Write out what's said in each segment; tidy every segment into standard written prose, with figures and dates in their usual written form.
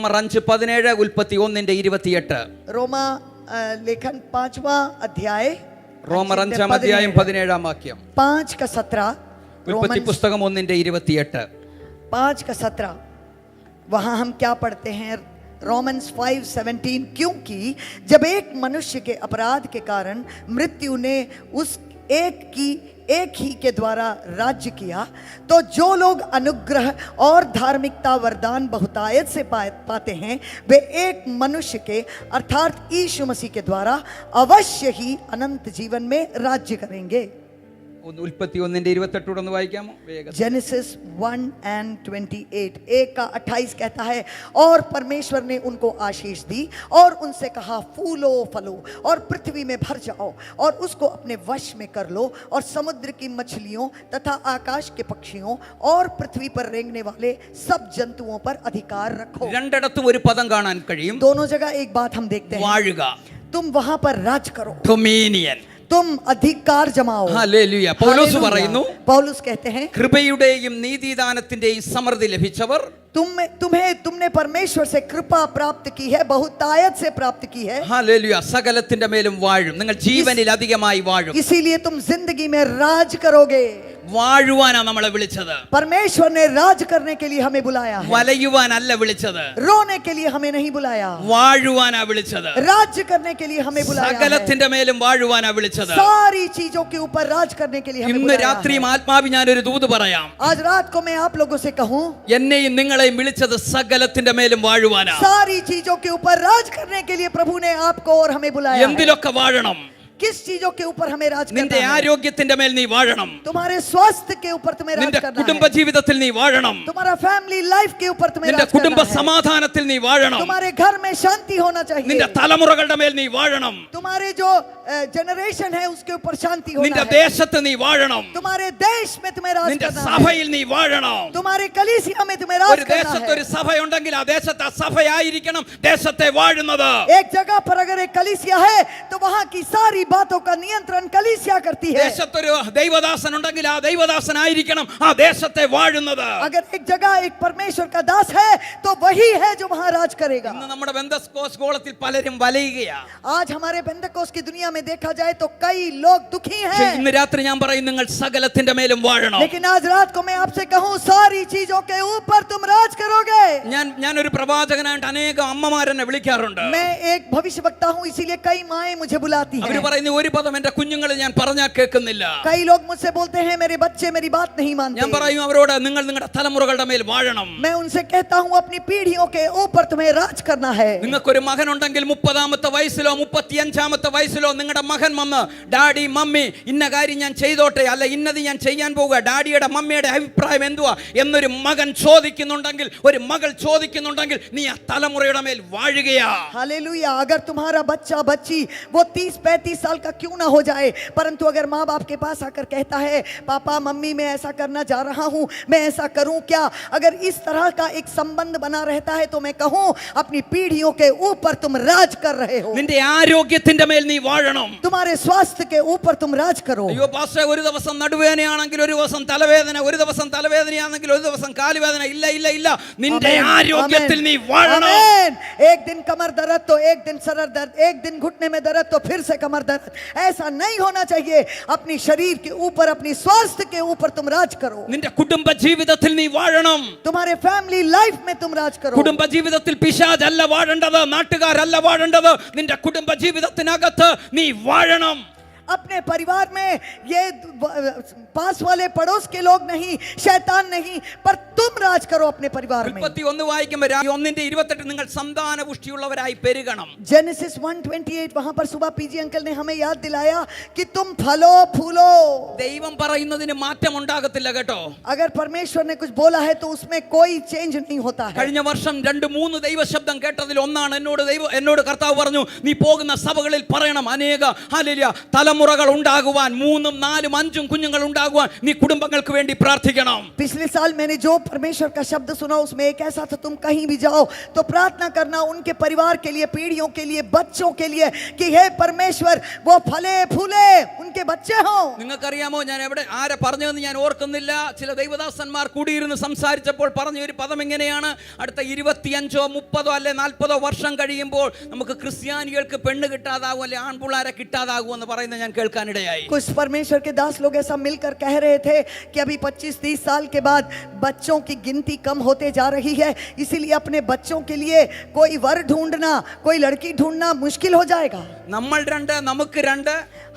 റോമർ 5:17, ഉൽപ്പത്തി 1:28. रोमा लेखन 5वां अध्याय, റോമർ 5:17. 5 का 17, ഉൽപ്പത്തി പുസ്തകം 1:28. 5 का 17, वहां हम क्या पढ़ते हैं? रोमन्स 5:17, क्योंकि जब एक मनुष्य के अपराध के कारण मृत्यु ने उस एक ही के द्वारा राज्य किया, तो जो लोग अनुग्रह और धार्मिकता वरदान बहुतायत से पाते हैं, वे एक मनुष्य के अर्थात यीशु मसीह के द्वारा अवश्य ही अनंत जीवन में राज्य करेंगे. ഉൽപ്പത്തി 1:28 ഒന്ന് വായിക്കാമോ വേഗം? जेनेसिस 1:28, 1:28 कहता है, और परमेश्वर ने उनको आशीष दी और उनसे कहा, फूलो फलो और पृथ्वी में भर जाओ और उसको अपने वश में कर लो और समुद्र की मछलियों तथा आकाश के पक्षियों और पृथ्वी पर रेंगने वाले सब जंतुओं पर अधिकार रखो. രണ്ടിടത്തും ഒരു പദം കാണാൻ കഴിയും. दोनों जगह एक बात हम देखते हैं, വാഴുക, तुम वहां पर राज करो, ഡൊമീനിയൻ, तुम अधिकार जमाओ. ഹല്ലേലൂയ. പൗലോസ് പറയുന്നു, पौलुस कहते हैं, കൃപയുടെയും നീതിദാനത്തിന്റെയും സമൃദ്ധി ലഭിച്ചവർ तुमने परमेश्वर से कृपा प्राप्त की है, बहुतायत से प्राप्त की है. ഹല്ലേലൂയ. സകലത്തിന്റെ മേലും വാഴും. നിങ്ങൾ ജീവനിൽ അധികമായി വാഴും. इसीलिए तुम जिंदगी में राज करोगे. വാഴുവാനാ നമ്മളെ വിളിച്ചത്. परमेश्वर ने राज करने के लिए हमें बुलाया है, വലയുവാനല്ല വിളിച്ചത്. रोने के लिए हमें नहीं बुलाया, വാഴുവാനാ വിളിച്ചത്. राज्य करने के लिए हमें बुलाया है, സകലത്തിന്റെ മേലും വാഴുവാനാ വിളിച്ചത്. सारी चीजों के ऊपर राज करने के लिए हमें ഇന്ന് बुलाया രാത്രിയും है. ആത്മാവി ഞാനൊരു ദൂത് പറയാം. आज रात को मैं आप लोगों से कहूं, എന്നെയും നിങ്ങളെയും വിളിച്ചത് സകലത്തിന്റെ മേലും വാഴുവാനാ. सारी चीजों के ऊपर राज करने के लिए प्रभु ने आपको और हमें बुलाया है. എന്തിലൊക്കെ വാഴണം? किस चीजों के ऊपर हमें राज നിന്റെ करना है? ആരോഗ്യത്തിന്റെ മേൽ നീ വാഴണം. तुम्हारे स्वास्थ्य के ऊपर तुम्हें राज നിന്റെ करना കുടുംബ है. ജീവിതത്തിൽ നീ വാഴണം. तुम्हारा फैमिली लाइफ के ऊपर तुम्हें നിന്റെ राज കുടുംബ करना है. സമാധാനത്തിൽ നീ വാഴണം. तुम्हारे घर में शांति होना चाहिए. നിന്റെ തലമുറകളുടെ മേൽ നീ വാഴണം. तुम्हारे जो जनरेशन है उसके ऊपर शांति होना നിന്റെ है. ദേശത്ത് നീ വാഴണം. तुम्हारे देश में तुम्हें राज നിന്റെ करना है. സഭയിൽ നീ വാഴണം. तुम्हारे कलीसिया में तुम्हें ഒരു राज करना ദേശത്ത് ഒരു है. സഭയുണ്ടെങ്കിൽ ആ ദേശത്ത് ആ സഭയായിരിക്കണം ദേശത്തെ വാഴുന്നത്. एक जगह पर अगर एक कलीसिया है तो वहां की सारी बातों का नियंत्रण कलीसिया करती है. ദേശത്തൊരു ദൈവദാസൻ ഉണ്ടെങ്കിൽ ആ ദൈവദാസനായിരിക്കണം ആ ദേശത്തെ വാഴുന്നത്. अगर एक जगह एक परमेश्वर का दास है तो वही है जो वहां राज करेगा. ഇന്ന് നമ്മുടെ ബെന്തസ്കോസ് ഗോളത്തിൽ പലരും വലയുകയാ. आज हमारे बेंतकोस की दुनिया में देखा जाए तो कई लोग दुखी പക്ഷേ हैं. ഇന്ന് രാത്രി ഞാൻ പറയും നിങ്ങൾ സകലത്തിന്റെ മേലും വാഴണം. लेकिन आज रात को मैं आपसे कहूं, सारी चीजों के ऊपर तुम राज करोगे. ഞാനൊരു പ്രവാചകനായിട്ട് അനേകം അമ്മമാരെന്നെ വിളിക്കാറുണ്ട്. मैं एक भविष्यवक्ता हूं, इसीलिए कई माएं मुझे बुलाती അവർ हैं. പറയുന്ന ഒരു പദം എന്റെ കുഞ്ഞുങ്ങൾ ഞാൻ പറഞ്ഞാൽ കേൾക്കുന്നില്ല. कई लोग मुझसे बोलते हैं मेरे बच्चे मेरी बात नहीं मानते. ഞാൻ പറയും അവരോട് നിങ്ങൾ നിങ്ങളുടെ തലമുറകളുടെ മേൽ വാഴണം. मैं उनसे कहता हूं अपनी पीढ़ियों के ऊपर तुम्हें राज करना है. നിങ്ങൾക്കൊരു മകൻ ഉണ്ടെങ്കിൽ 30ാമത്തെ വയസ്സിലോ 35ാമത്തെ വയസ്സിലോ നിങ്ങളുടെ മകൻ വന്ന് ഡാഡി മമ്മി ഇന്ന കാര്യം ഞാൻ ചെയ്തോട്ടെ, അല്ല ഇന്നത് ഞാൻ ചെയ്യാൻ പോവുക, ഡാഡിയുടെ മമ്മിയുടെ അഭിപ്രായം എന്തുവാ എന്നൊരു മകൻ ചോദിക്കുന്നുണ്ടെങ്കിൽ, ഒരു മകൾ ചോദിക്കുന്നുണ്ടെങ്കിൽ നീ ആ തലമുറയുടെ മേൽ വാഴുകയാ. हालेलुया. अगर तुम्हारा बच्चा बच्ची वो 30-35 साल का क्यों ना हो जाए, परंतु अगर माँ बाप के पास आकर कहता है, पापा मम्मी मैं ऐसा करना जा रहा हूँ, मैं ऐसा करूँ क्या, अगर इस तरह का एक संबंध बना रहता है तो मैं कहूँ अपनी पीढ़ियों के ऊपर तुम राज कर रहे हो. നിന്റെ ആരോഗ്യത്തിന്റെ മേൽ നീ വാഴണം. तुम्हारे स्वास्थ्य के ऊपर तुम राज करो. അയ്യോ പാസ്റ്റർ, ഒരു ദിവസം നടുവേദനയാണെങ്കിൽ ഒരു ദിവസം തലവേദന, ഒരു ദിവസം തലവേദനയാണെങ്കിൽ ഒരു ദിവസം കാലുവേദന. ഇല്ല ഇല്ല ഇല്ല, നിന്റെ ആരോഗ്യത്തിൽ നീ വാഴണം. आमीन. एक दिन कमर दर्द तो एक दिन सर दर्द, एक दिन घुटने में दर्द तो फिर से कमर दर्द. ऐसा नहीं होना चाहिए. अपनी शरीर के ऊपर, अपनी स्वास्थ्य के ऊपर तुम राज करो. നിന്റെ കുടുംബ ജീവിതത്തിൽ നീ വാഴണം. तुम्हारे फैमिली लाइफ में तुम राज करो. കുടുംബ ജീവിതത്തിൽ പിശാചല്ല വാഴേണ്ടത്, നാട്ടുകാരല്ല വാഴേണ്ടത്. നിന്റെ കുടുംബ ജീവിതത്തിനകത്ത് നീ വാഴണം. अपने परिवार में ये पास वाले पड़ोस के लोग नहीं, शैतान नहीं, पर तुम राज करो अपने परिवार में. 31 വായിക്കുമ്പോൾ 1:28 നിങ്ങൾ സന്താന പുഷ്ടിയുള്ളവരായി പെരുകണം. जेनेसिस 1:28 वहां पर सुबह पीजी अंकल ने हमें याद दिलाया कि तुम फलो फूलो. ദൈവം പറയുന്നതിന് മാറ്റം ഉണ്ടാകത്തില്ല കേട്ടോ. अगर परमेश्वर ने कुछ बोला है तो उसमें कोई चेंज नहीं होता है. കഴിഞ്ഞ വർഷം 2-3 ദൈവശബ്ദം കേട്ടതിൽ ഒന്നാണ് എന്നോട് കർത്താവ് പറഞ്ഞു, നീ പോകുന്ന സഭകളിൽ പറയണം അനേക ഹല്ലേലൂയ തലമുറകൾ ഉണ്ടാകുവാൻ, 3, 4, 5 കുഞ്ഞുങ്ങൾ ഉണ്ടാകുവാൻ നീ കുടുംബങ്ങൾക്ക് വേണ്ടി പ്രാർത്ഥിക്കണം. पिछले साल मैंने जो परमेश्वर का शब्द सुना उसमें एक ऐसा था, तुम कहीं भी जाओ तो प्रार्थना करना उनके परिवार के लिए, पीढ़ियों के लिए, बच्चों के लिए कि हे परमेश्वर वो फले फूले, उनके बच्चे हों। നിങ്ങൾക്കറിയാമോ ഞാൻ എവിടെ ആരെ പറഞ്ഞതെന്ന് ഞാൻ ഓർക്കുന്നില്ല. ചില ദൈവദാസന്മാർ കൂടിയിരുന്ന് സംസാരിച്ചപ്പോൾ പറഞ്ഞ ഒരു പദം ഇങ്ങനെയാണ്: അടുത്ത 25 30 അല്ലെ 40 വർഷം കഴിയുമ്പോൾ നമുക്ക് ക്രിസ്ത്യാനികൾക്ക് പെണ്ണ് കിട്ടാതാകും, അല്ലെ ആൺപിള്ളാരെ കിട്ടാതാകും എന്ന് പറയുന്നത് ഞാൻ കേൾക്കാനിടയായി. कुछ परमेश्वर के दास लोग ऐसा मिलकर कह रहे थे कि अभी 25-30 साल के बाद बच्चों की गिनती कम होते जा रही है, इसीलिए अपने बच्चों के लिए कोई वर ढूंढना, कोई लड़की ढूंढना मुश्किल हो जाएगा. നമ്മൾ രണ്ട് നമുക്ക് രണ്ട്,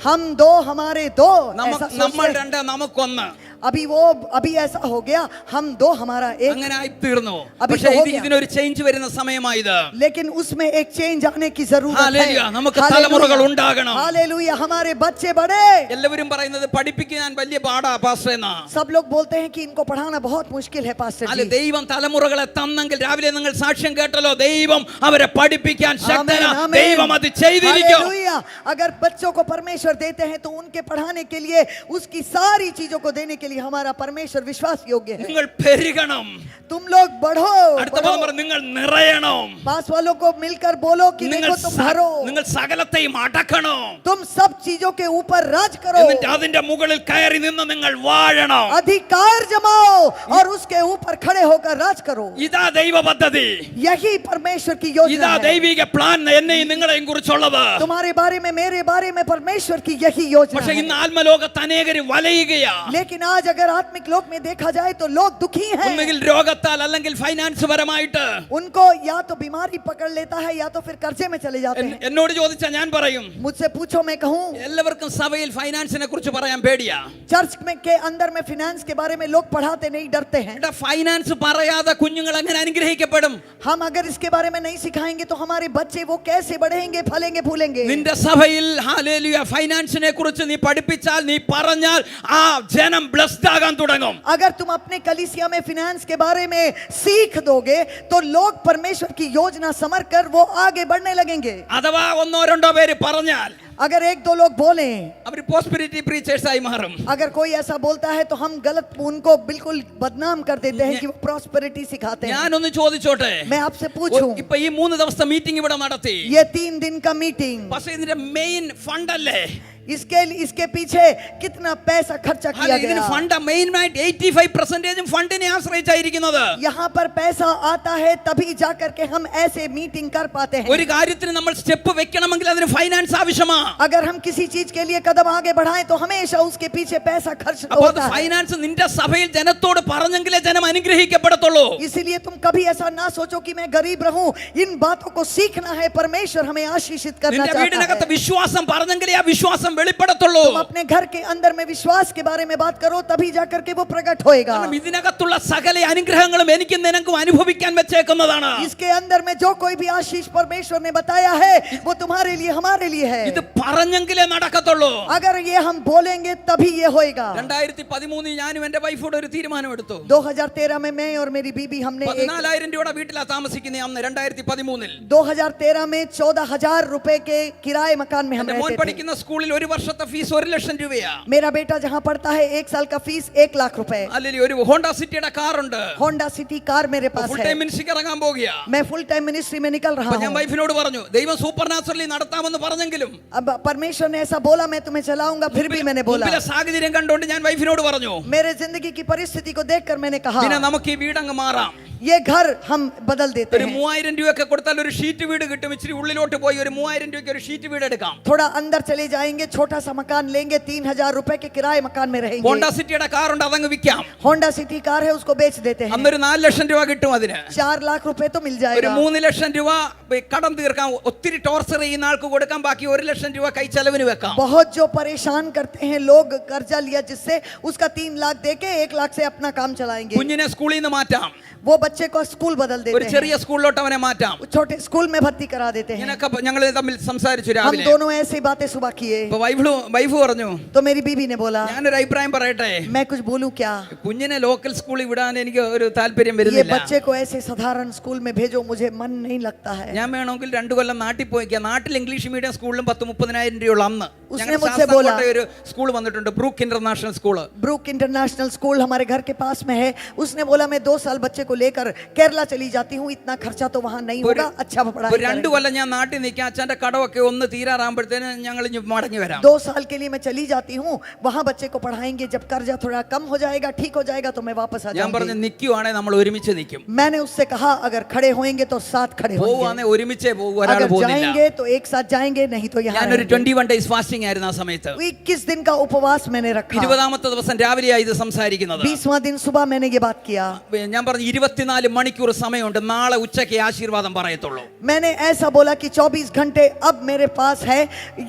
हम दो हमारे दो, ऐसा നമ്മൾ सोचते हैं. രണ്ട് നമുക്കൊന്ന്, अभी ऐसा हो गया, हम दो हमारा एक. അങ്ങനെ ആയി തീർന്നു. അബി പക്ഷേ तो हो गया. ഇതിനൊരു ചേഞ്ച് വരുന്ന സമയമായത്. लेकिन उसमें एक चेंज आने की जरूरत है. हालेलुया, നമുക്ക് തലമുറകൾ ഉണ്ടാകണം. हालेलुया, हमारे बच्चे बड़े. എല്ലാവരും പറയുന്നത് പഠിപ്പിക്കാൻ വലിയ പാടാ പാസ്റ്റർ എന്നാ. सब लोग बोलते हैं कि इनको पढ़ाना बहुत मुश्किल है पास्टर അല്ല, जी. ദൈവം തലമുറകളെ തന്നെങ്കിൽ രാവിലെ നിങ്ങൾ സാക്ഷ്യം കേട്ടല്ലോ, ദൈവം അവരെ പഠിപ്പിക്കാൻ ശക്തനാ. आमीन, आमीन. ദൈവം അത് ചെയ്തിരിക്കും. हालेलुया, अगर बच्चों को परमेश्वर देते हैं तो उनके पढ़ाने के लिए, उसकी सारी चीजों को देने के लिए हमारा परमेश्वर विश्वास योग्य है. നിങ്ങൾ പെരുകണം. तुम लोग बढ़ो, അടുത്ത പദം പറ, നിങ്ങൾ നിറയണം. पास वालों को मिलकर बोलो कि നിങ്ങൾ देखो तुम भरो, നിങ്ങൾ സകലത്തെയും അടക്കണം. तुम सब चीजों के ऊपर राज करो, എന്നിട്ട് അതിന്റെ മുകളിൽ കയറി നിന്ന് നിങ്ങൾ വാഴണം. अधिकार जमाओ और उसके ऊपर खड़े होकर राज करो. ഇതാ ദൈവ പദ്ധതി, यही परमेश्वर की ഇതാ योजना है. ദൈവിക പ്ലാൻ എന്നെയും നിങ്ങളെയും കുറിച്ചുള്ളത്. तुम्हारे बारे में, मेरे बारे में परमेश्वर की यही योजना പക്ഷെ है. ഇന്ന് ആത്മലോകത്ത് അനേകർ വലയുകയാ. लेकिन आज अगर आत्मिक लोक में देखा जाए तो लोग दुखी हैं. ഒന്നുകിൽ രോഗത്താൽ അല്ലെങ്കിൽ ഫൈനാൻസ് പരമായിട്ട്. उनको या तो बीमारी पकड़ लेता है या तो फिर कर्जे में चले जाते हैं. എന്നോട് ചോദിച്ചാൽ ഞാൻ പറയും, मुझसे पूछो, मैं कहूँ എല്ലാവർക്കും സഭയിൽ ഫൈനാൻസിനെ കുറിച്ച് പറയാൻ പേടിയാ. चर्च में के अंदर में फिनेंस के बारे में लोग पढ़ाते नहीं, डरते हैं. എടാ, ഫൈനാൻസ് പറയാതെ കുഞ്ഞുങ്ങൾ എങ്ങനെ അനുഗ്രഹിക്കപ്പെടും? हम अगर इसके बारे में नहीं सिखाएंगे तो हमारे बच्चे वो कैसे बढ़ेंगे, फलेंगे, फूलेंगे. നിന്റെ സഭയിൽ ഹല്ലേലൂയ ഫൈനാൻസിനെ കുറിച്ച് നീ പഠിപ്പിച്ചാൽ, നീ പറഞ്ഞാൽ ആ ജനം ബ്ലെസ്ഡ് ആകാൻ തുടങ്ങും. अगर तुम अपने कलीसिया में फिनेंस के बारे में सीख दोगे तो लोग परमेश्वर की योजना समझ कर वो आगे बढ़ने लगेंगे. അഥവാ ഒന്നോ രണ്ടോ പേര് പറഞ്ഞാൽ अगर एक दो लोग बोले, അവർ പ്രോസ്പെരിറ്റി പ്രീച്ചേഴ്സ് ആയി മാറും. अगर कोई ऐसा बोलता है तो हम गलत उनको बिल्कुल बदनाम कर देते हैं कि वो प्रॉस्पेरिटी सिखाते हैं. ഞാനൊന്ന് ചോദിച്ചോട്ടെ, मैं आपसे पूछूं, ഇപ്പൊ ഈ 3 ദിവസത്തെ മീറ്റിംഗ് ഇവിടെ നടത്തി, ये 3 दिन का मीटिंग, പക്ഷേ ഇതിന്റെ മെയിൻ ഫണ്ട് അല്ലേ? इसके पीछे कितना पैसा खर्चा किया ഇതിന് गया. ഫണ്ട് മെയിനായിട്ട് 85% ഫണ്ടിനെ ആശ്രയിച്ചായിരിക്കുന്നത്. यहाँ पर पैसा आता है तभी जाकर के हम ऐसे मीटिंग कर पाते हैं. ഒരു കാര്യത്തിന് നമ്മൾ സ്റ്റെപ്പ് വെക്കണമെങ്കിൽ അതിന് ഫൈനാൻസ് ആവശ്യമാണ്. अगर हम किसी चीज के लिए कदम आगे बढ़ाएं तो हमेशा उसके पीछे पैसा खर्च അപ്പോൾ होता है. ഫൈനാൻസ് നിന്റെ സഭയിൽ ജനത്തോട് പറഞ്ഞെങ്കിലേ ജനം അനുഗ്രഹിക്കപ്പെടത്തുള്ളൂ. इसीलिए तुम कभी ऐसा ना सोचो कि मैं गरीब रहूं. इन बातों को सीखना है. परमेश्वर हमें आशीषित करना നിന്റെ चाहता വീടിനകത്ത് है. വിശ്വാസം പറഞ്ഞെങ്കിലേ ആ വിശ്വാസം വെളിപ്പെടത്തുള്ളൂ. तुम अपने घर के अंदर में विश्वास के बारे में बात करो तभी जाकर के वो प्रकट होएगा. കാരണം ഇതിനകത്തുള്ള സകല അനുഗ്രഹങ്ങളും എനിക്കും നിനക്കും അനുഭവിക്കാൻ വെച്ചേക്കുന്നതാണ്. इसके अंदर में जो कोई भी आशीष परमेश्वर ने बताया है वो तुम्हारे लिए, हमारे लिए है. ഇത് പറഞ്ഞെങ്കിലേ നടക്കത്തുള്ളൂ. अगर ये हम बोलेंगे तभी ये होएगा. 2013 ഞാനും എന്റെ വൈഫോട് ഒരു തീരുമാനം എടുത്തു. 2013 में मैं और मेरी बीबी हमने 14,000 രൂപയുടെ വീട്ടിലാ താമസിക്കുന്നത് അന്ന് 2013. 2013 में 14,000 रुपए के किराए मकान में हम എന്റെ മോൻ रहते थे. പഠിക്കുന്ന സ്കൂളിൽ ഒരു വർഷത്തെ ഫീസ് 1 ലക്ഷം രൂപയാ. मेरा बेटा जहां पढ़ता है 1 साल का फीस 1 लाख रुपए. അല്ലെങ്കിൽ ഒരു ഹോണ്ട സിറ്റിയുടെ കാറുണ്ട്. होंडा सिटी कार मेरे पास ഫുൾ है. ടൈം മിനിസ്ട്രിക്ക് ഇറങ്ങാൻ പോകുകയാ. मैं फुल टाइम मिनिस्ट्री में निकल रहा അപ്പൊ ഞാൻ हूँ. വൈഫിനോട് പറഞ്ഞു, ദൈവം സൂപ്പർ നാച്ചുറലി നടത്താമെന്ന് പറഞ്ഞെങ്കിലും अब परमेश्वर ने ऐसा बोला, मैं तुम्हें चलाऊंगा, फिर भी मैंने बोला. മുമ്പിലെ സാഹചര്യം കണ്ടുകൊണ്ട് ഞാൻ വൈഫിനോട് പറഞ്ഞു, मेरे जिंदगी की परिस्थिति को देखकर मैंने कहा പിന്നെ നമുക്ക് ഈ വീടങ്ങ് മാറാം. ये घर हम बदल देते ഒരു हैं. 3000 രൂപയൊക്കെ കൊടുത്താൽ ഒരു ഷീറ്റ് വീട് കിട്ടും. ഇച്ചിരി ഉള്ളിലോട്ട് പോയി ഒരു 3000 രൂപയ്ക്ക് ഒരു ഷീറ്റ് വീട് എടുക്കാം. थोड़ा अंदर चले जाएंगे, छोटा सा मकान लेंगे, 3,000 रुपए के किराए मकान में रहेंगे. ഹോണ്ട സിറ്റിയുടെ കാറുണ്ട്, അതങ്ങ് വിൽക്കാം. होंडा सिटी कार है, उसको बेच देते हैं. അന്നൊരു 4 ലക്ഷം രൂപ കിട്ടും. അതിന് 4 लाख रुपए तो मिल ഒരു जाएगा. 3 ലക്ഷം രൂപ കടം തീർക്കാം. ഒത്തിരി ടോർച്ചർ ചെയ്യുന്ന ആൾക്ക് കൊടുക്കാം. ബാക്കി 1 ലക്ഷം രൂപ കൈ ചെലവിന് വെക്കാം. बहुत जो परेशान करते हैं लोग, कर्जा लिया जिससे, उसका 3 लाख देके 1 लाख से अपना काम चलाएंगे. കുഞ്ഞിനെ സ്കൂളിൽ നിന്ന് മാറ്റാം. वो बच्चे को स्कूल बदल ഒരു देते हैं. ചെറിയ സ്കൂളിലോട്ട് അവനെ മാറ്റാം. छोटे स्कूल में भर्ती करा देते हैं. ഇങ്ങനൊക്കെ ഞങ്ങൾ തമ്മിൽ സംസാരിച്ചു हम രാവിലെ. दोनों ऐसी बातें सुबह किए. അപ്പൊ വൈഫ് പറഞ്ഞു, तो मेरी बीबी ने बोला, ഞാനൊരു അഭിപ്രായം പറയട്ടെ, मैं कुछ बोलूं क्या? കുഞ്ഞിനെ ലോക്കൽ സ്കൂളിൽ വിടാൻ എനിക്ക് ഒരു താല്പര്യം ये വരുന്നില്ല. बच्चे को ऐसे साधारण स्कूल में भेजो, मुझे मन नहीं लगता है. ഞാൻ വേണമെങ്കിൽ 2 കൊല്ലം നാട്ടിൽ പോയിക്കാം. നാട്ടിൽ ഇംഗ്ലീഷ് മീഡിയം സ്കൂളിലും 10-30,000 രൂപയുള്ള അന്ന് उसने ഞങ്ങളുടെ मुझसे बोला, ശാസ്താംകോട്ടയിൽ ഒരു സ്കൂൾ വന്നിട്ടുണ്ട്, Brook International School. Brook International School हमारे घर के पास में है. उसने बोला मैं 2 साल बच्चे को लेकर छोड़कर केरला चली जाती हूँ, इतना खर्चा तो वहाँ नहीं होगा, अच्छा पढ़ाई ഒരു 2 करेंगे। കൊല്ലം ഞാൻ നാട്ടിൽ നിൽക്കാം, അച്ഛന്റെ കടമൊക്കെ ഒന്ന് തീരാറാകുമ്പോഴത്തേന് ഞങ്ങൾ ഇനി മടങ്ങി വരാം. 2 साल के लिए मैं चली जाती हूँ, वहाँ बच्चे को पढ़ाएंगे, जब कर्जा थोड़ा कम हो जाएगा, ठीक हो जाएगा तो मैं वापस आ ഞാൻ പറഞ്ഞു जाऊंगी। നിൽക്കുവാണെങ്കിൽ നമ്മൾ ഒരുമിച്ച് നിൽക്കും, मैंने उससे कहा अगर खड़े होएंगे तो साथ खड़े होंगे, പോവാണെങ്കിൽ ഒരുമിച്ചേ പോകും, ഒരാൾ अगर പോകുന്നില്ല. जाएंगे तो एक साथ जाएंगे, नहीं तो यहाँ ഞാനൊരു रहेंगे। 21 ഡേയ്സ് ഫാസ്റ്റിംഗ് ആയിരുന്നു ആ സമയത്ത്. 21 दिन का उपवास मैंने रखा। 20ാമത്തെ ദിവസം രാവിലെയായി ഇത് സംസാരിക്കുന്നത്. 20वां दिन सुबह मैंने ये बात किया। ഞാൻ പറഞ്ഞു 24 മണിക്കൂർ സമയമുണ്ട്, നാളെ ഉച്ചയ്ക്ക് ആശീർവാദം പറയത്തുള്ളൂ. मैंने ऐसा बोला कि 24 घंटे अब मेरे पास है,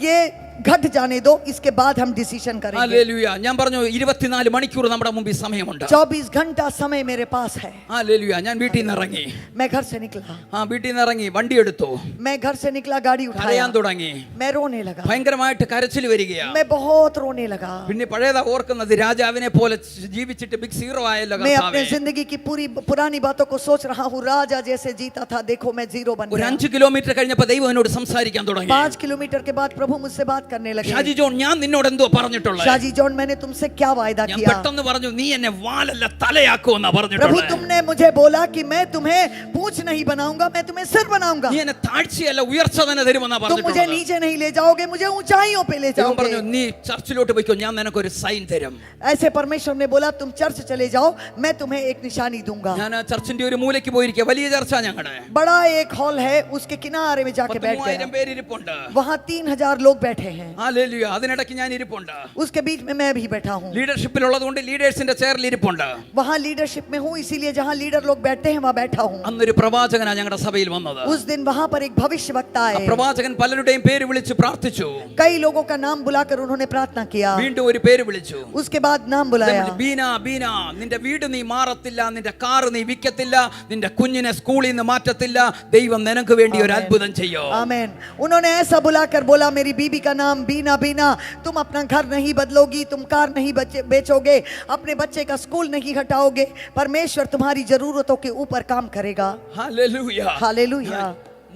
ये घट जाने दो, इसके बाद हम डिसीजन करेंगे। ഹല്ലേലൂയ. ഞാൻ പറഞ്ഞു 24 മണിക്കൂർ നമ്മുടെ മുമ്പിൽ സമയമുണ്ട്. 24 घंटा समय मेरे पास है। ഹല്ലേലൂയ. ഞാൻ വീട്ടിൽ നിന്ന് ഇറങ്ങി. मैं घर से निकला, വീട്ടിൽ നിന്ന് ഇറങ്ങി, വണ്ടി എടുത്തു, मैं घर से निकला, गाड़ी उठाया, കരയാൻ തുടങ്ങി. मैं रोने लगा, ഭയങ്കരമായിട്ട് കരച്ചിൽ വരികയാ. मैं बहुत रोने लगा। പിന്നെ പഴയതാ ഓർക്കുന്നത്, രാജാവിനെ പോലെ ജീവിച്ചിട്ട് ബിഗ് സീറോ ആയല്ലോ मैं अपने കർത്താവേ. जिंदगी की पूरी पुरानी बातों को सोच रहा हूँ, राजा जैसे जीता था, देखो मैं जीरो बन ഒരു गया। 5 കിലോമീറ്റർ കഴിഞ്ഞപ്പോൾ ദൈവം എന്നോട് സംസാരിക്കാൻ തുടങ്ങി. 5 किलोमीटर के बाद प्रभु मुझसे बात करने लगे। ഷാജി ജോൺ, ഞാൻ നിന്നോട് എന്തോ പറഞ്ഞിട്ടുള്ളത്? शाजी जॉन, मैंने तुमसे क्या वायदा ഞാൻ किया? പെട്ടെന്ന് പറഞ്ഞു, നീ എന്നെ വാലല്ല തലയാക്കുമെന്നാ प्रभु പറഞ്ഞിട്ടുള്ളത്. तुमने मुझे बोला कि मैं तुम्हें पूंछ नहीं बनाऊंगा, मैं तुम्हें सिर बनाऊंगा। നീ എന്നെ താഴ്ചയല്ല ഉയർച്ച തന്നെ തരുമെന്നാ तुम मुझे പറഞ്ഞിട്ടുള്ളത്. नीचे नहीं ले जाओगे, मुझे ऊंचाइयों पे ले ദൈവം പറഞ്ഞു, जाओगे। നീ ചർച്ചിലോട്ട് പോയിക്കോ, ഞാൻ നിനക്കൊരു സൈൻ തരും. ऐसे परमेश्वर ने बोला तुम चर्च चले जाओ, मैं तुम्हें एक निशानी दूंगा। ഞാൻ ആ ചർച്ചിന്റെ ഒരു മൂലയ്ക്ക് പോയിരിക്കുക. വലിയ ചർച്ച ഞങ്ങളുടെ. बड़ा एक हॉल है, उसके किनारे में जाके बैठ 3000 गया। പേര് ഇരിപ്പുണ്ട്. वहाँ 3000 लोग बैठे हैं, ഹല്ലേലൂയ. അതിനിടയ്ക്ക് ഞാൻ ഇരിപ്പുണ്ട്. उसके बीच में मैं भी बैठा हूँ। ലീഡർഷിപ്പിൽ ഉള്ളതുകൊണ്ട് ലീഡേഴ്സിന്റെ ചെയറിൽ ഇരിപ്പുണ്ട്. वहाँ लीडरशिप में हूँ, इसीलिए जहाँ लीडर लोग बैठते हैं वहाँ बैठा हूँ। അന്നൊരു പ്രവാചകനാ ഞങ്ങളുടെ സഭയിൽ വന്നത്. उस दिन वहाँ पर एक भविष्य वक्ता ആ आए, പ്രവാചകൻ പലരുടെയും പേര് വിളിച്ച് പ്രാർത്ഥിച്ചു. कई लोगों का नाम बुलाकर उन्होंने प्रार्थना किया। വീണ്ടും ഒരു പേര് വിളിച്ചു. उसके बाद नाम बुलाया, ബീന, ബീന, നിന്റെ വീട് നീ മാറത്തില്ല, നിന്റെ കാറ് നീ വിൽക്കത്തില്ല, നിന്റെ കുഞ്ഞിനെ സ്കൂളിൽ നിന്ന് മാറ്റത്തില്ല, ദൈവം നിനക്ക് വേണ്ടി ഒരു അത്ഭുതം ചെയ്യോ. आमेन। उन्होंने ऐसा बुलाकर बोला, मेरी बीबी का नाम बीना, बीना तुम अपना घर नहीं बदलोगी, तुम कार नहीं बेचोगे, अपने बच्चे का स्कूल नहीं हटाओगे, परमेश्वर तुम्हारी जरूरतों के ऊपर काम करेगा। ഹല്ലേലൂയ. हालेलुया।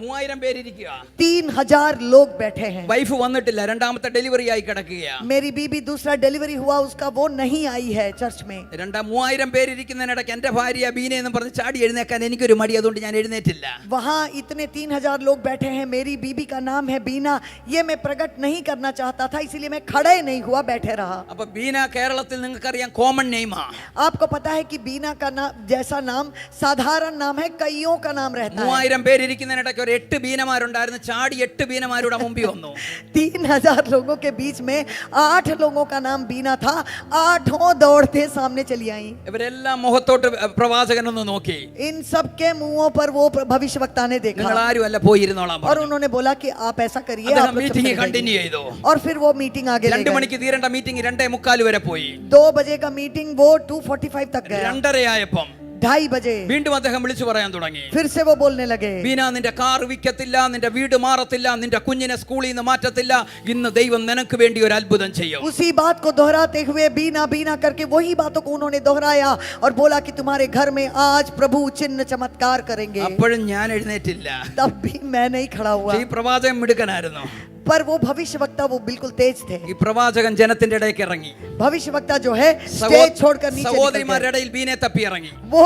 3000 പേരിരിക്കുക. 3000 लोग बैठे हैं। വൈഫ് വന്നിട്ടില്ല, രണ്ടാമത്തെ ഡെലിവറി ആയി കിടക്കുകയാ. मेरी बीबी दूसरा डिलीवरी हुआ उसका, वो नहीं आई है चर्च में। 3000 പേരിരിക്കുന്നതിനിടയ്ക്ക് എന്റെ ഭാര്യ ബീന എന്ന് പറഞ്ഞ് ചാടി എഴുന്നേക്കാൻ എനിക്കൊരു മടി, അതുകൊണ്ട് ഞാൻ എഴുന്നേറ്റില്ല. वहाँ इतने 3000 लोग बैठे हैं, मेरी बीबी का नाम है बीना, ये मैं प्रकट नहीं करना चाहता था, इसीलिए मैं खड़े नहीं हुआ, बैठे रहा। അപ്പൊ ബീന കേരളത്തിൽ നിങ്ങൾക്കറിയാം കോമൺ നെയിമാ. आपको पता है कि बीना का नाम जैसा नाम साधारण नाम है, कईयों का नाम रहता है। 3000 പേരിരിക്കുന്നതിനിടയ്ക്ക് 8 ബീനമാരുണ്ടായിരുന്നു, ചാടി 8 ബീനമാരുടെ മുമ്പിൽ വന്നു. 3000 लोगों के बीच में 8 लोगों का नाम बीना था, 8 दौड़ते सामने चली आई। ഇവരെല്ലാം മുഖത്തോട്ട് പ്രവാചകനൊന്ന് നോക്കി. इन सब के मुंहों पर वो भविष्यवक्ता ने देखा നിങ്ങൾ ആരും അല്ല, പോയിരുന്നോളാം और പറഞ്ഞു. उन्होंने बोला कि आप ऐसा करिए, അദ്ദേഹം आप लोग മീറ്റിംഗ് चले കണ്ടിന്യൂ जाइए। ചെയ്തു. और फिर वो मीटिंग आगे ले 2 गए। മണിക്ക് തീരേണ്ട മീറ്റിംഗ് 2:45 വരെ പോയി. 2 बजे का मीटिंग वो 2:45 तक गया। 2:30 ആയപ്പം 2:30 बजे വീണ്ടും അദ്ദേഹം വിളിച്ചു പറയാൻ തുടങ്ങി. फिर से वो बोलने लगे, ബീന, നിന്റെ കാർ വിൽക്കത്തില്ല, നിന്റെ വീട് മാറത്തില്ല, നിന്റെ കുഞ്ഞിനെ സ്കൂളിൽ നിന്ന് മാറ്റത്തില്ല, ഇന്ന് ദൈവം നിനക്ക് വേണ്ടി ഒരു അത്ഭുതം ചെയ്യും. उसी बात को दोहराते हुए बीना बीना करके वही बातों को उन्होंने दोहराया और बोला कि तुम्हारे घर में आज प्रभु चिन्ह चमत्कार करेंगे। അപ്പോഴും ഞാൻ എഴുന്നേറ്റില്ല. तब भी मैं नहीं खड़ा हुआ, ഈ പ്രവാചകൻ മിടുക്കനായിരുന്നു. पर वो भविष्यवक्ता वो बिल्कुल तेज थे। ഈ പ്രവാചകൻ ജനത്തിന്റെ ഇടയ്ക്ക് ഇറങ്ങി. भविष्यवक्ता जो है स्टेज छोड़कर नीचे निकल സഹോദരിമാരുടെ गए। ഇടയിൽ ബീനെ തപ്പി ഇറങ്ങി. वो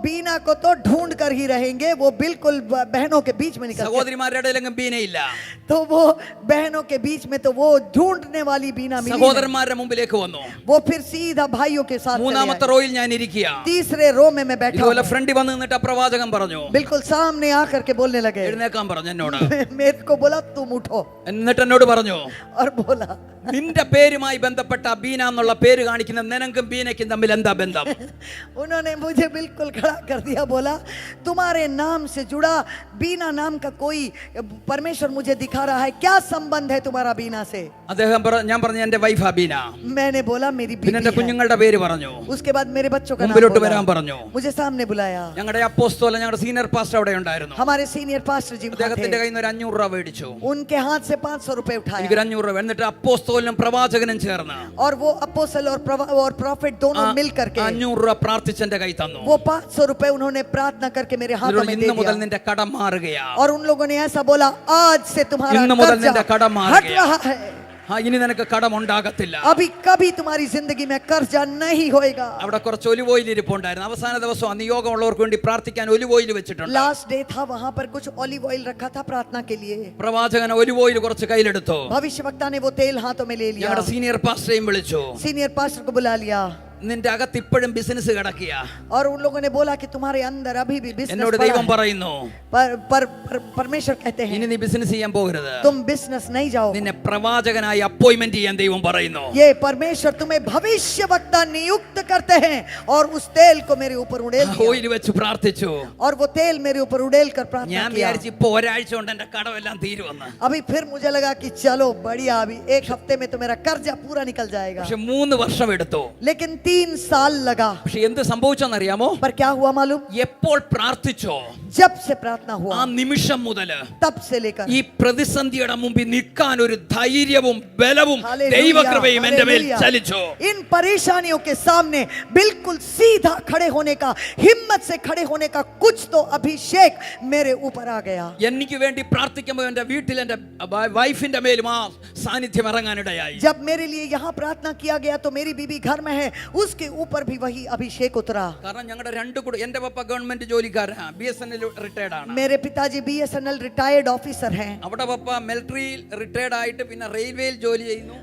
बीना को तो ढूंढ कर ही रहेंगे, वो बिल्कुल बहनों के बीच में निकल गए। സഹോദരിമാരുടെ ഇടയിലെങ്കിലും ബീനയില്ല. तो वो बहनों के बीच में तो वो ढूंढने वाली बीना मिली नहीं। സഹോദരന്മാരുടെ മുമ്പിലേക്ക് വന്നു. वो फिर सीधा भाइयों के साथ चले മൂന്നാമത്തെ आए। റോയിൽ ഞാൻ ഇരിക്കുക. तीसरे रो में मैं बैठा ഇതുപോലെ हूं। ഫ്രണ്ടിൽ വന്ന് നിന്നിട്ട് പ്രവാചകൻ പറഞ്ഞു, बिल्कुल सामने आकर के बोलने लगे, എഴുന്നേക്കാൻ പറഞ്ഞു എന്നോട്. मेरे को बोला तुम उठो, എന്നിട്ട് എന്നോട് പറഞ്ഞു, और बोला നിന്റെ പേരുമായി ബന്ധപ്പെട്ട ബീന എന്നുള്ള പേര് കാണിക്കുന്ന നിനക്കും ബീനയ്ക്കും തമ്മിൽ എന്താ ബന്ധം? उन्होंने मुझे बिल्कुल खड़ा कर दिया, बोला तुम्हारे नाम से जुड़ा बीना नाम का कोई परमेश्वर मुझे दिखा रहा है, क्या संबंध है तुम्हारा बीना से? അദ്ദേഹം ഞാൻ പറഞ്ഞു, എന്റെ വൈഫാ ബീന. मैंने बोला मेरी പിന്നെ എന്റെ बीवी है। കുഞ്ഞുങ്ങളുടെ പേര് പറഞ്ഞു. उसके बाद मेरे बच्चों का नाम മുമ്പിലോട്ട് बोला, വരാൻ പറഞ്ഞു. मुझे सामने बुलाया। ഞങ്ങളുടെ അപ്പോസ്തലൻ, ഞങ്ങളുടെ സീനിയർ പാസ്റ്റർ അവിടെ ഉണ്ടായിരുന്നു. हमारे सीनियर पास्टर जी वहाँ അദ്ദേഹത്തിന്റെ थे। കയ്യിൽ നിന്ന് ഒരു 500 രൂപ മേടിച്ചു. उनके हाथ से 500 रुपए എനിക്ക് उठाया 500 രൂപ. എന്നിട്ട് അപ്പോസ്തലനും പ്രവാചകനും ചേർന്ന് और वो अपोस्तल और प्रॉफिट दोनों मिल करके 500 രൂപ പ്രാർത്ഥിച്ച് എന്റെ കൈ തന്നു. वो 500 रुपए उन्होंने प्रार्थना करके मेरे हाथों में दे ഇന്ന് മുതൽ दिया। നിന്റെ കടം മാറുകയാ. और उन लोगों ने ऐसा बोला, आज से तुम्हारा ഇന്ന് മുതൽ कर्जा നിന്റെ കടം हट മാറുകയാ. रहा है। ഇനി നിനക്ക് കടമുണ്ടാകത്തില്ല. अभी कभी तुम्हारी जिंदगी में कर्जा नहीं होएगा. അവിടെ കുറച്ച് ഒലിവ് ഓയിൽ ഇരിപ്പുണ്ടായിരുന്നു. അവസാന ദിവസം നിയോഗമുള്ളവർക്ക് വേണ്ടി പ്രാർത്ഥിക്കാൻ ഒലിവ് ഓയിൽ വെച്ചിട്ടുണ്ട്. लास्ट डे था, वहां पर कुछ ऑलिव ऑयल रखा था प्रार्थना के लिए. പ്രവാചകൻ ഒലിവ് ഓയിൽ കുറച്ച് കയ്യിലെടുത്തു. भविष्यवक्ता ने वो तेल हाथों में ले लिया. ഞങ്ങളുടെ സീനിയർ പാസ്റ്ററേയും വിളിച്ചു. सीनियर पास्टर को बुला लिया. നിന്റെ അകത്ത് ഇപ്പോഴും ബിസിനസ് കിടക്കിയ. और उन लोगों ने बोला कि तुम्हारे अंदर अभी भी बिजनेस എന്നോട് ദൈവം പറയുന്നു, परमेश्वर कहते हैं ഇനി നീ ബിസിനസ് ചെയ്യാൻ പോകരുത്. तुम बिजनेस नहीं जाओ. നിന്നെ പ്രവാചകനായി അപ്പോയിന്റ്മെന്റ് ചെയ്യാൻ ദൈവം പറയുന്നു. ये परमेश्वर तुम्हें भविष्यवक्ता नियुक्त करते हैं. और उस तेल को मेरे ऊपर उड़ेल दिया. ഓയിൽ വെച്ച് പ്രാർത്ഥിച്ചു. और वो तेल मेरे ऊपर उड़ेल कर प्रार्थना ഞാൻ किया. വിചാരിച്ചു ഇപ്പൊ ഒരാഴ്ച കൊണ്ട് എന്റെ കടമെല്ലാം തീരുമെന്ന്. अभी फिर मुझे लगा कि चलो बढ़िया, अभी एक हफ्ते में तो मेरा कर्जा पूरा निकल जाएगा. പക്ഷെ 3 വർഷം എടുത്തു. लेकिन 3 साल लगा. പക്ഷെ എന്ത് സംഭവിച്ചെന്നറിയാമോ? पर क्या हुआ मालूम? എപ്പോൾ പ്രാർത്ഥിച്ചോ जब से प्रार्थना ആ हुआ നിമിഷം മുതൽ तब से लेकर ഈ പ്രതിസന്ധിയുടെ മുമ്പിൽ നിൽക്കാൻ ഒരു ധൈര്യവും ബലവും हालेलुया, ദൈവകൃപയും എന്റെ മേൽ हालेलुया. ചലിച്ചു. इन परेशानियों के सामने बिल्कुल सीधा खड़े होने का, हिम्मत से खड़े होने का कुछ तो अभिषेक मेरे ऊपर आ गया. എനിക്ക് വേണ്ടി പ്രാർത്ഥിക്കുമ്പോൾ എന്റെ വീട്ടിൽ എന്റെ വൈഫിന്റെ മേലും ആ സാന്നിധ്യം ഇറങ്ങാനിടയായി. जब मेरे लिए यहाँ प्रार्थना किया गया तो मेरी बीबी घर में है, उसके ऊपर भी वही अभिषेक उतरा. കാരണം ഞങ്ങളുടെ എന്റെ പപ്പ ഗവൺമെന്റ് ജോലിക്കാരനാ, BSNL റിട്ടയർഡ് ആണ്. मेरे पिताजी BSNL रिटायर्ड ऑफिसर हैं. അവിടെ പപ്പ മിലിറ്ററിയിൽ റിട്ടയർഡ് ആയിട്ട് പിന്നെ റെയിൽവേയിൽ ജോലി ചെയ്യുന്നു.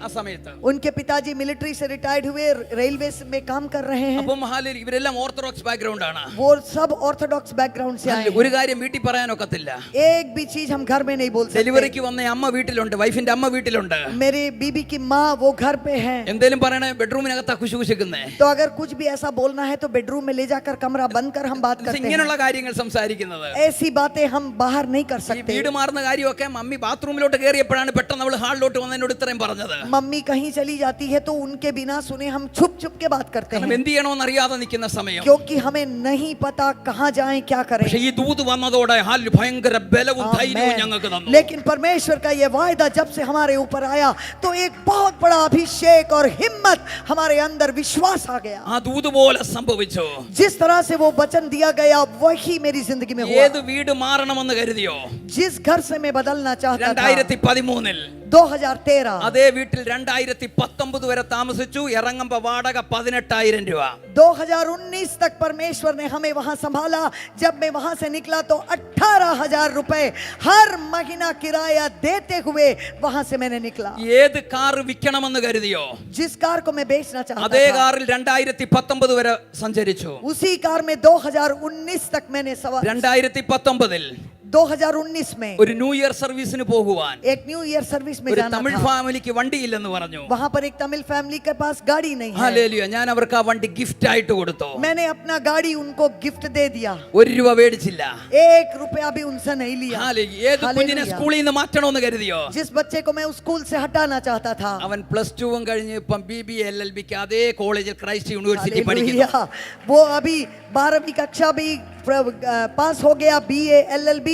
ആ സമയത്ത് उनके पिताजी मिलिट्री से रिटायर्ड हुए, रेलवे में काम कर रहे हैं. അപ്പം ഇവരെല്ലാം ഓർത്തഡോക്സ് ബാക്ക്ഗ്രൗണ്ട് ആണ്. वो सब ऑर्थोडॉक्स बैकग्राउंड से आए हैं. ഒരു കാര്യം വീട്ടിൽ പറയാനൊക്കത്തില്ല. एक भी चीज हम घर में नहीं बोल सकते. ഡെലിവറിക്ക് വന്ന അമ്മ വീട്ടിലുണ്ട്, വൈഫിന്റെ അമ്മ വീട്ടിലുണ്ട്. मेरी बीबी की माँ वो घर पे है. എന്തേലും പറയണേ ബെഡ്റൂമിനകത്താ കുശുകുശിക്കുന്നേ. तो अगर कुछ भी ऐसा बोलना है तो बेडरूम में ले जाकर कमरा बंद कर हम बात करते हैं. ഇങ്ങനെയുള്ള കാര്യങ്ങൾ സംസാരിക്കുന്നത്. ऐसी बातें हम बाहर नहीं कर ഈ सकते. വീട് മാറുന്ന കാര്യമൊക്കെ മമ്മി ബാത്റൂമിലോട്ട് കയറിയപ്പോഴാണ് പെട്ടെന്ന് അവൾ ഹാളിലോട്ട് വന്നതിനോട് ഇത്രയും പറഞ്ഞത്. मम्मी कहीं चली जाती है तो उनके बिना सुने हम छुप छुप के बात करते കാരണം हैं, എന്ത് ചെയ്യണമെന്ന് അറിയാതെ നിൽക്കുന്ന സമയം. क्योंकि हमें नहीं पता कहाँ जाएं, क्या करें. പക്ഷേ ഈ ദൂത് വന്നതോടെ ഭയങ്കര ബലവും ധൈര്യവും आमेन. ഞങ്ങൾക്ക് തന്നു. लेकिन परमेश्वर का ये वायदा जब से हमारे ऊपर आया तो एक बहुत बड़ा अभिषेक और हिम्मत हमारे अंदर विश्वास आ गया. ആ ദൂത് പോലെ സംഭവിച്ചു. जिस तरह से वो वचन दिया गया वही मेरी जिंदगी में हुआ. ഏത് വീട് മാറണമെന്ന് കരുതിയോ? जिस घर से मैं बदलना चाहता था 2013 2013, അതേ വീട്ടിൽ 2019 വരെ താമസിച്ചു. ഇറങ്ങുമ്പോ വാടക 18,000 രൂപ. 2019 तक परमेश्वर ने हमें वहां संभाला. जब मैं वहां से निकला तो 18,000 रुपए हर महीना किराया देते हुए वहां से मैंने निकला. ഏത് കാർ വിൽക്കണമെന്ന് കരുതിയോ? जिस कार को मैं बेचना चाहता അതേ था കാറിൽ 2019 വരെ സഞ്ചരിച്ചു. उसी कार में 2019 तक मैंने सवार. 2019 2019 में ഒരു ന്യൂ ഇയർ സർവീസിന് പോകുവാൻ एक न्यू ईयर सर्विस में ഒരു जाना തമിഴ് था. ഫാമിലിക്ക് വണ്ടിയില്ലെന്ന് പറഞ്ഞു. वहां पर एक तमिल फैमिली के पास गाड़ी नहीं है. ഹല്ലേലൂയ. ഞാൻ അവർക്ക് ആ വണ്ടി ഗിഫ്റ്റ് ആയിട്ട് കൊടുത്തു. मैंने अपना गाड़ी उनको गिफ्ट दे दिया. 1 രൂപ മേടിച്ചില്ല. 1 रुपया भी उनसे नहीं लिया. ഹല്ലേലൂയ. ഏത് കുഞ്ഞിനെ ഹല്ലേലൂയ. സ്കൂളിൽ നിന്ന് മാറ്റണമെന്ന് കരുതിയോ? जिस बच्चे को मैं उस स्कूल से हटाना चाहता था, അവൻ +2 കഴിഞ്ഞ് ഇപ്പം BBA LLBക്ക് അതേ കോളേജിൽ ക്രൈസ്റ്റ് യൂണിവേഴ്സിറ്റി പഠിക്കുന്നു. हालेलुया, वो अभी 12वीं कक्षा भी पास हो गया. BA LLB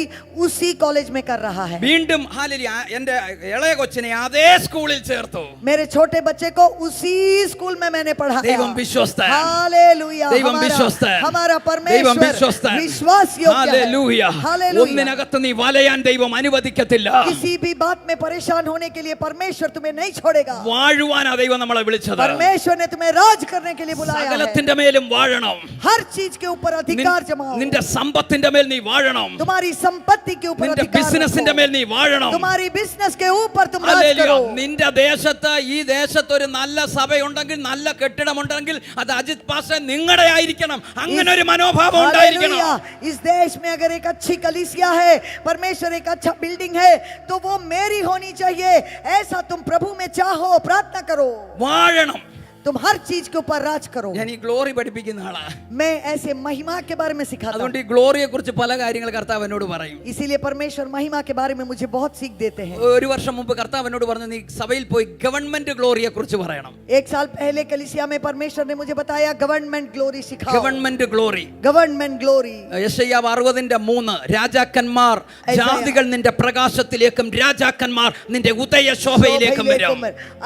उसी कॉलेज में कर रहा है. വീണ്ടും ഹല്ലേലൂയ എന്റെ ഇളയ കൊച്ചിനെ അതേ സ്കൂളിൽ ചേർത്തു. मेरे छोटे बच्चे को उसी स्कूल में मैंने पढ़ाया. ദൈവം വിശ്വസ്തൻ. हालेलुया, ദൈവം വിശ്വസ്തൻ. हमारा ദൈവം परमेश्वर വിശ്വസ്തൻ. विश्वास योग्य ഹല്ലേലൂയ. है. हालेलुया, ഒന്നിനകത്ത് നീ വലയാൻ ദൈവം അനുവദിക്കത്തില്ല. किसी भी बात में परेशान होने के लिए परमेश्वर तुम्हें नहीं छोड़ेगा. വാഴുവാനാ ദൈവം നമ്മളെ വിളിച്ചത്. परमेश्वर ने तुम्हें राज करने के लिए बुलाया है. സകലത്തിന്റെ മേലും വാഴണം. हर चीज के ऊपर अधिकार जमाओ. നിന്റെ സമ്പത്തിന്റെ മേൽ നീ വാഴണം. तुम्हारी संपत्ति के ऊपर നിന്റെ अधिकार ബിസിനസിന്റെ रखो. മേൽ നീ വാഴണം. तुम्हारी बिजनेस के ऊपर तुम राज ഹല്ലേലൂയ. करो. നിന്റെ ദേശത്ത് ഈ ദേശത്ത് ഒരു നല്ല സഭയുണ്ടെങ്കിൽ നല്ല കെട്ടിടമുണ്ടെങ്കിൽ അത് അജിത് പാസ്റ്റർ നിങ്ങളുടെ ആയിരിക്കണം. അങ്ങനെ ഒരു മനോഭാവം ഉണ്ടായിരിക്കണം. हालेलुया, इस देश में अगर एक अच्छी कलीसिया है, परमेश्वर एक अच्छा बिल्डिंग है तो वो मेरी होनी चाहिए. ऐसा तुम प्रभु में चाहो, प्रार्थना करो. വാഴണം. तुम हर चीज के ऊपर राज करो. ഞാൻ ഈ ഗ്ലോറി പഠിപ്പിക്കുന്ന ആളാ. मैं ऐसे महिमा के बारे में सिखाता हूं. അതുകൊണ്ട് ഈ ഗ്ലോറിയെ കുറിച്ച് പല കാര്യങ്ങൾ കർത്താവ് എന്നോട് പറയും. इसीलिए परमेश्वर महिमा के बारे में मुझे बहुत सीख देते हैं. ഒരു വർഷം മുമ്പ് കർത്താവ് എന്നോട് പറഞ്ഞു നീ സഭയിൽ പോയി ഗവൺമെന്റ് ഗ്ലോറിയെ കുറിച്ച് പറയണം. 1 साल पहले कलीसिया में परमेश्वर ने मुझे बताया गवर्नमेंट ग्लोरी सिखाओ. Government glory. Government glory. യെശയ്യാവ് 60:3 രാജാക്കന്മാർ ജാതികൾ നിന്റെ പ്രകാശത്തിലേക്കും രാജാക്കന്മാർ നിന്റെ ഉദയ ശോഭയിലേക്കും വരും.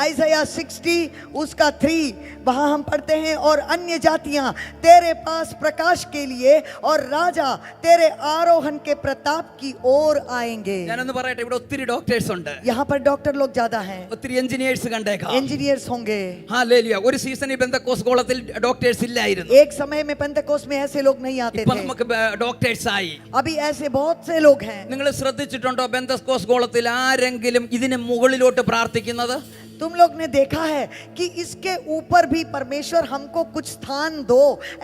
Isaiah 60 उसका 3 वहां हम पढ़ते हैं और अन्य जातियां तेरे पास प्रकाश के लिए और राजा तेरे आरोहण के प्रताप की ओर आएंगे। ഞാനൊന്ന് പറയട്ടെ, ഇവിടെ ഒത്തിരി ഡോക്ടേഴ്സ് ഉണ്ട്, यहाँ पर डॉक्टर लोग ज्यादा हैं, ഒത്തിരി എഞ്ചിനീയേഴ്സ് കണ്ടേക്കാം. इंजीनियर्स होंगे। ഹല്ലേലൂയ. ഒരു സീസണിൽ ബെന്തക്കോസ് ഗോളത്തിൽ ഡോക്ടേഴ്സ് ഇല്ലായിരുന്നു. एक समय में पेंतकोस्त में ऐसे लोग नहीं आते ഇപ്പൊ थे, നമുക്ക് ഡോക്ടേഴ്സ് ആയി. अभी ऐसे बहुत से लोग हैं। നിങ്ങൾ ശ്രദ്ധിച്ചിട്ടുണ്ടോ ബെന്തക്കോസ് ഗോളത്തിൽ ആരെങ്കിലും ഇതിന് മുകളിലോട്ട് പ്രാർത്ഥിക്കുന്നത്? तुम लोग ने देखा है कि इसके ऊपर भी परमेश्वर हमको कुछ स्थान दो,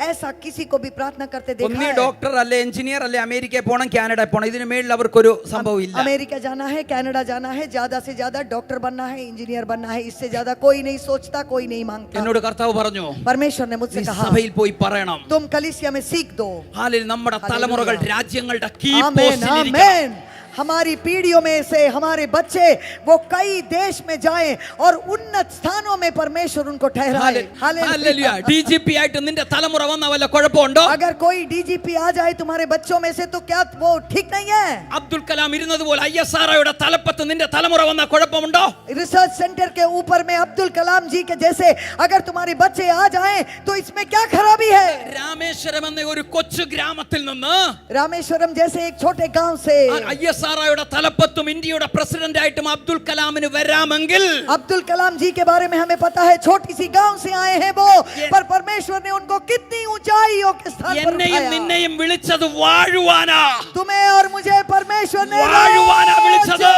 ऐसा किसी को भी प्रार्थना करते देखा ഒന്നീ है? ഡോക്ടർ അല്ലെ എഞ്ചിനീയർ അല്ലെ അമേരിക്കയിൽ പോകണം, കാനഡയിൽ പോകണം, ഇതിന് മേളിൽ അവർക്കൊരു സംഭവം ഇല്ല. अमेरिका जाना है, कनाडा जाना है, ज्यादा से ज्यादा डॉक्टर बनना है, इंजीनियर बनना है, इससे ज्यादा कोई नहीं सोचता, कोई नहीं मांगता। എന്നോട് കർത്താവ് പറഞ്ഞു, परमेश्वर ने നീ मुझसे कहा സഭയിൽ പോയി പറയണം, तुम कलीसिया में सीख दो। ഹാലേലൂയ, നമ്മുടെ തലമുറകൾ രാജ്യങ്ങളുടെ കീ आमेन, പോസ്റ്റിൽ ഇരിക്കണം. आमेन। हमारी पीढ़ियों में से हमारे बच्चे वो कई देश में जाएं और उन्नत स्थानों में परमेश्वर उनको ठहराए। ഹല്ലേലൂയ. DGP ആയിട്ട് നിന്റെ തലമുറ വന്ന വല്ല കുഴപ്പമുണ്ടോ? अगर कोई डीजीपी आ जाए तुम्हारे बच्चों में से तो क्या वो ठीक नहीं है? അബ്ദുൽ കലാം ഇരുന്നതുപോലെ ISROയുടെ തലപ്പത്ത് നിന്റെ തലമുറ വന്ന കുഴപ്പമുണ്ടോ? रिसर्च सेंटर के ऊपर में अब्दुल कलाम जी के जैसे अगर तुम्हारे बच्चे आ जाएं तो इसमें क्या खराबी है? രാമേശ്വരം എന്ന ഒരു കൊച്ചു ഗ്രാമത്തിൽ നിന്ന് रामेश्वरम जैसे एक छोटे गांव से ISROയുടെ തലപ്പത്തും ഇന്ത്യയുടെ പ്രസിഡന്റ് ആയിട്ടും അബ്ദുൽ കലാമിന് വരാമെങ്കിൽ अब्दुल कलाम जी के बारे में हमें पता है, छोटी सी गांव से आए हैं वो, पर परमेश्वर ने उनको कितनी ऊंचाइयों के स्थान पर എന്നെയും उठाया। നിന്നെയും വിളിച്ചത് വാഴുവാനാ. तुम्हें और मुझे परमेश्वर ने വാഴുവാനാ വിളിച്ചത്.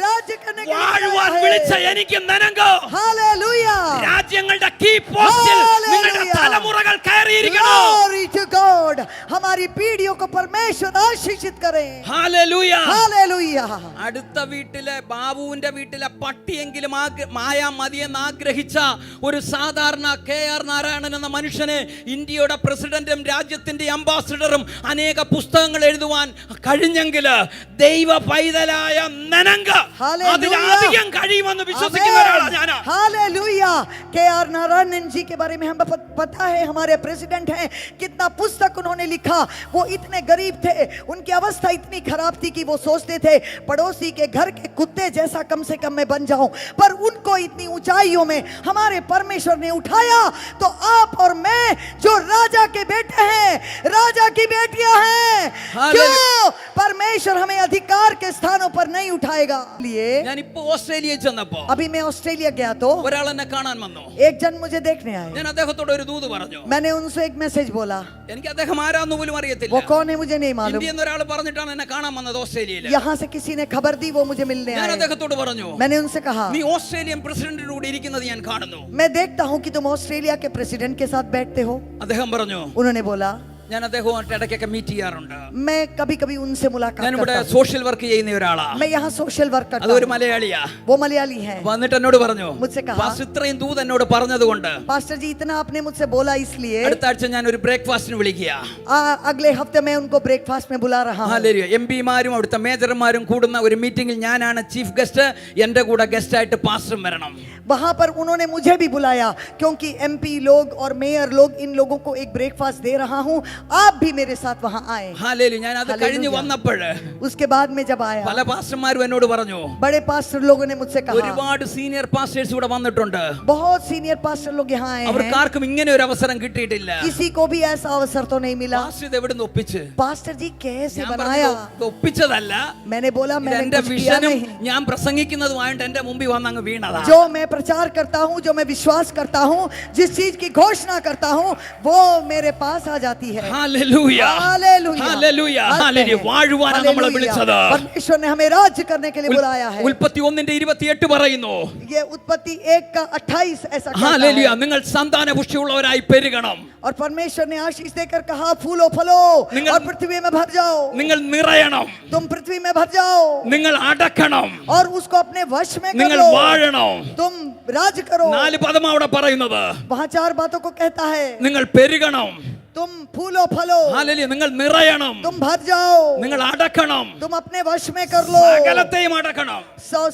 राज्य करने के लिए വാഴുവാൻ बुलाया വിളിച്ച है। എനിക്ക് നനങ്കോ. हालेलुया, രാജ്യങ്ങളുടെ കീ പോസ്റ്റിൽ നിങ്ങളുടെ Hallelujah. തലമുറകൾ കയറിയിരിക്കണം. Glory to God। हमारी पीढ़ियों को परमेश्वर आशीषित करे। ഹല്ലേലൂയ. हालेलुया। അടുത്ത വീട്ടിലെ ബാബുവിന്റെ വീട്ടിലെ പട്ടിയെങ്കിലും മായാ മതിയെന്ന് ആഗ്രഹിച്ച ഒരു സാധാരണ KR നാരായണൻ എന്ന മനുഷ്യനെ ഇന്ത്യയുടെ പ്രസിഡന്റും രാജ്യത്തിന്റെ അംബാസിഡറും അനേക പുസ്തകങ്ങൾ എഴുതുവാൻ കഴിഞ്ഞെങ്കിൽ ദൈവ പൈതലായ നനങ്ക അതിലധികം കഴിയുമെന്ന് വിശ്വസിക്കുന്ന ഒരാളാണ് ഞാൻ. हालेलुया। KR नारायणन जी के बारे में हमें पता है, हमारे प्रेसिडेंट हैं, कितना पुस्तक उन्होंने लिखा। वो इतने गरीब थे, उनकी अवस्था इतनी खराब थी कि वो सोचते थे पड़ोसी के घर के कुत्ते जैसा कम से कम मैं बन जाऊं, पर उनको इतनी ऊंचाइयों में हमारे परमेश्वर ने उठाया। तो आप और मैं जो राजा के बेटे हैं, राजा की बेटियां हैं, क्यों परमेश्वर हमें अधिकार के स्थानों पर नहीं उठाएगा? लिए ഞാൻ ഇപ്പോ ഓസ്ട്രേലിയയിൽ ചെന്നപ്പോ अभी मैं ऑस्ट्रेलिया गया तो ഒരാൾ എന്നെ കാണാൻ വന്നു. एक जन मुझे देखने आए, ഞാൻ അദ്ദേഹത്തോട് ഒരു ദൂത് പറഞ്ഞു. मैंने उनसे एक मैसेज बोला। എനിക്ക് അദ്ദേഹം ആരാന്ന് പോലും അറിയത്തില്ല. वो कौन है मुझे नहीं मालूम, ഇന്ത്യയിൽ നിന്ന് ഒരാൾ പറഞ്ഞിട്ടാണ് എന്നെ കാണാൻ വന്നത് ഓസ്ട്രേലിയയിൽ. यहाँ से किसी ने खबर दी, वो मुझे मिलने ഞാൻ आए। അദ്ദേഹത്തോട് പറഞ്ഞു, मैंने उनसे कहा, നീ ഓസ്ട്രേലിയൻ പ്രസിഡന്റിന്റെ കൂടെ ഇരിക്കുന്നത് ഞാൻ കാണുന്നു. मैं देखता हूँ कि तुम ऑस्ट्रेलिया के प्रेसिडेंट के साथ बैठते हो। അദ്ദേഹം പറഞ്ഞു, उन्होंने बोला, ഞാൻ അദ്ദേഹവുമായിട്ട് ഇടയ്ക്കൊക്കെ മീറ്റ് ചെയ്യാറുണ്ട്. मैं कभी कभी उनसे मुलाकात ഞാൻ ഇവിടെ करता हूँ। സോഷ്യൽ വർക്ക് ചെയ്യുന്ന ഒരാളാ. मैं यहाँ सोशल वर्क करता അതൊരു हूँ। മലയാളിയാ. वो मलयाली है। വന്നിട്ട് എന്നോട് പറഞ്ഞു, मुझसे कहा, പാസ്റ്റർ ഇത്രയും ദൂത് എന്നോട് പറഞ്ഞതുകൊണ്ട് पास्टर जी इतना आपने मुझसे बोला, इसलिए അടുത്ത ആഴ്ച ഞാൻ ഒരു ബ്രേക്ക്ഫാസ്റ്റിന് വിളിക്കുക. अगले हफ्ते मैं उनको ब्रेकफास्ट में बुला रहा हूँ। ഹല്ലേലൂയ. എംപിമാരും അവിടുത്തെ മേജർമാരും കൂടുന്ന ഒരു മീറ്റിംഗിൽ ഞാനാണ് ചീഫ് ഗസ്റ്റ്. എന്റെ കൂടെ ഗസ്റ്റ് ആയിട്ട് പാസ്റ്ററും വരണം. वहां पर उन्होंने मुझे भी बुलाया, क्योंकि MP लोग और मेयर लोग, इन लोगों को एक ब्रेकफास्ट दे रहा हूँ, आप भी मेरे साथ वहां आए। ഹല്ലേലൂയ. ഞാൻ അത് കഴിഞ്ഞ് ഹല്ലേലൂയ. വന്നപ്പോൾ उसके बाद में जब आया, പല പാസ്റ്റർമാരും എന്നോട് പറഞ്ഞു, बड़े पास्टर लोगों ने मुझसे कहा, ഒരുപാട് സീനിയർ പാസ്റ്റേഴ്സ് ഇവിടെ വന്നിട്ടുണ്ട്, बहुत सीनियर पास्टर लोग यहाँ आए हैं, അവർക്കാർക്കും ഇങ്ങനെ ഒരു അവസരം കിട്ടിയിട്ടില്ല. किसी को भी ऐसा अवसर तो नहीं मिला। പാസ്റ്റർ ഇത് എവിടുന്ന് ഒപ്പിച്ച്? पास्टर जी कैसे ഞാൻ बनाया? പറഞ്ഞു, ഇത് ഒപ്പിച്ചതല്ല, मैंने बोला, ഇത് मैंने എന്റെ कुछ किया വിഷനും नहीं। ഞാൻ പ്രസംഗിക്കുന്നതുമായിട്ട് എന്റെ മുമ്പിൽ വന്ന് അങ്ങ് വീണതാ. जो मैं प्रचार करता हूँ, जो मैं विश्वास करता हूँ, जिस चीज की घोषणा करता हूँ, वो मेरे पास आ जाती है। ഹല്ലേലൂയ. Hallelujah, hallelujah. ഹല്ലേലൂയ. വാഴുവാനാണ് നമ്മളെ വിളിച്ചത്. परमेश्वर ने हमें राज्य करने के लिए बुलाया है। ഉൽപ്പത്തി 1:28 പറയുന്നു, ये उत्पत्ति 1:28 ऐसा कहता ഹല്ലേലൂയ, है। നിങ്ങൾ സന്താനപുഷ്ടിയുള്ളവരായി പെരുകണം. और परमेश्वर ने आशीष देकर कहा, फूलो फलो നിങ്ങൾ- और पृथ्वी में भर जाओ। നിങ്ങൾ നിറയണം, तुम पृथ्वी में भर जाओ നിങ്ങൾ അടക്കണം, और उसको अपने वश में कर നിങ്ങൾ लो। വാഴണം. तुम राज करो। 4 പദം അവിടെ പറയുന്നത്. वहाँ 4 बातों को कहता है। നിങ്ങൾ പെരുകണം, तुम फूलो फलो, ഹല്ലേലൂയ, നിങ്ങൾ നിറയണം, तुम भर जाओ, നിങ്ങൾ അടക്കണം, तुम अपने वश में कर लो, സകലത്തെയും അടക്കണം,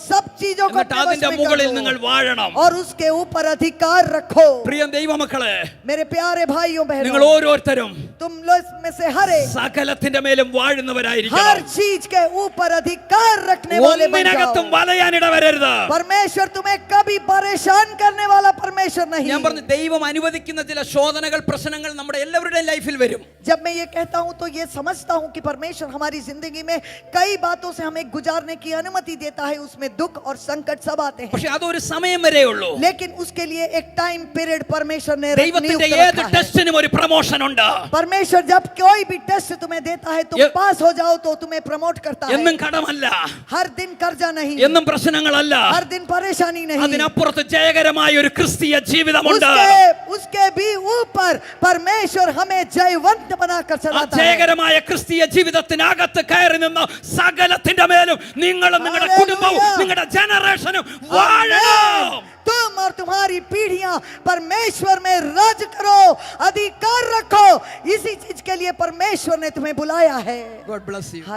सब चीजों को എന്നിട്ട് अपने वश അതിന്റെ में മുകളിൽ कर നിങ്ങൾ लो വാഴണം. और उसके ऊपर अधिकार रखो। പ്രിയ ദൈവമക്കളെ, मेरे प्यारे भाइयों നിങ്ങൾ बहनों, ഓരോരുത്തരും तुम लोग में से हर एक സകലത്തിന്റെ മേലും हर വാഴുന്നവരായിരിക്കണം. चीज के ऊपर अधिकार रखने वाले बन ഒന്നിനകത്തും जाओ। വലയാനിട വരരുത്. परमेश्वर तुम्हें कभी परेशान करने वाला परमेश्वर परमेश्वर नहीं। ഞാൻ പറഞ്ഞു ദൈവം അനുവദിക്കുന്ന ചില ശോധനകൾ പ്രശ്നങ്ങൾ നമ്മുടെ എല്ലാവരുടെയും ലൈഫിൽ വരും. जब मैं ये कहता हूं तो ये समझता हूं कि परमेश्वर हमारी जिंदगी में कई बातों से हमें गुजारने की अनुमति देता है, उसमें दुख और संकट सब आते हैं, പക്ഷെ അതൊരു സമയം വരെ ഉള്ളൂ. लेकिन उसके लिए एक टाइम पीरियड परमेश्वर ने ദൈവത്തിന്റെ नियुक्त ഏത് रखा है। ടെസ്റ്റിനും ഒരു പ്രൊമോഷൻ ഉണ്ട്. परमेश्वर जब कोई भी टेस्ट तुम्हें देता है, तुम ये- पास हो जाओ तो तुम्हें प्रमोट करता है। എന്നും കടമല്ല, हर दिन कर्जा नहीं, എന്നും പ്രശ്നങ്ങളല്ല, हर दिन परेशानी नहीं, അതിനപ്പുറത്ത് ജയകരമായ ഒരു ക്രിസ്തീയ ജീവിതമുണ്ട്. उसके भी ऊपर परमेश्वर हमें जयवंत बनाकर ആ चलाता है। ജയകരമായ ക്രിസ്തീയ ജീവിതത്തിനകത്ത് കയറി നിന്ന് സകലത്തിന്റെ മേലും നിങ്ങളും നിങ്ങളുടെ കുടുംബവും നിങ്ങളുടെ ജനറേഷനും വാഴണം. तुम और तुम्हारी पीढ़ियां परमेश्वर में राज करो, अधिकार रखो। इसी चीज के लिए परमेश्वर ने तुम्हें बुलाया है। God bless you.